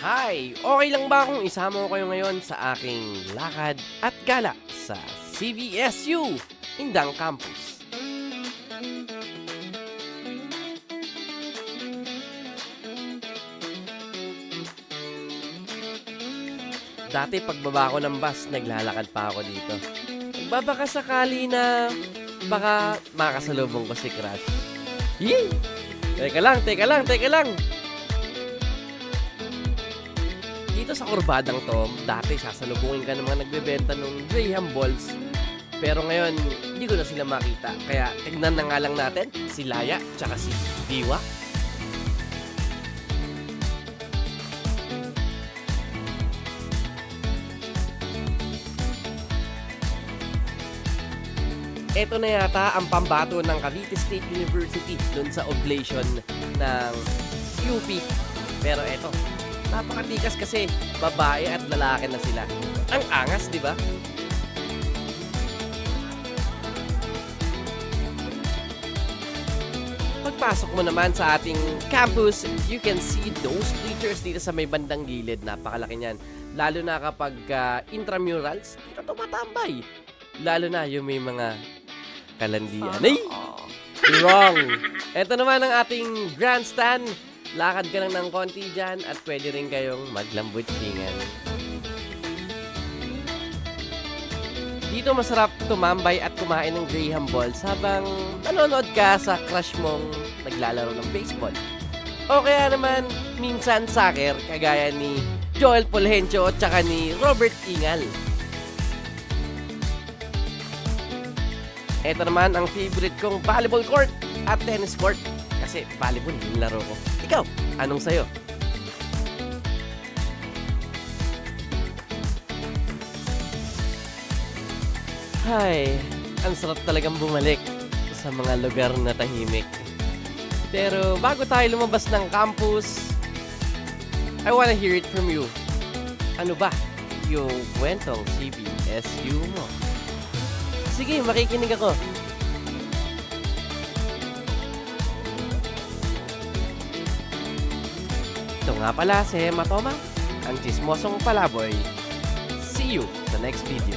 Hi! Okay lang ba kung isama ko kayo ngayon sa aking lakad at gala sa CVSU, Indang Campus? Dati pagbaba ko ng bus, naglalakad pa ako dito. Nagbabaka sakali na baka makasalubong ko si Crush. Yee! Teka lang! Dito sa kurbadang to, dati sasalubungin ka ng mga nagbebenta ng Graham Balls. Pero ngayon, hindi ko na sila makita. Kaya tignan na nga lang natin si Laya tsaka si Diwa. Ito na yata ang pambato ng Cavite State University dun sa oblation ng UP. Pero eto, napakatikas kasi babae at lalaki na sila. Ang angas, di ba? Pagpasok mo naman sa ating campus, you can see those bleachers dito sa may bandang gilid. Napakalaki niyan. Lalo na kapag intramurals, dito tumatambay. Lalo na yung may mga kalandian. Ay! Wrong! Ito naman ang ating grandstand. Lakad ka lang ng konti dyan at pwede rin kayong maglambutsingan. Dito masarap tumambay at kumain ng Graham Balls habang nanonood ka sa crush mong naglalaro ng baseball. O kaya naman, minsan soccer kagaya ni Joel Fulgencio at saka ni Robert Ingal. Ito naman ang favorite kong volleyball court at tennis court. Kasi volleyball yung laro ko. Ikaw, anong sayo? Hay, ang sarap talagang bumalik sa mga lugar na tahimik. Pero bago tayo lumabas ng campus, I wanna hear it from you. Ano ba yung kwentong CVSU mo? Sige, makikinig ako. Ito nga pala si Hematoma, ang chismosong palaboy. See you sa next video.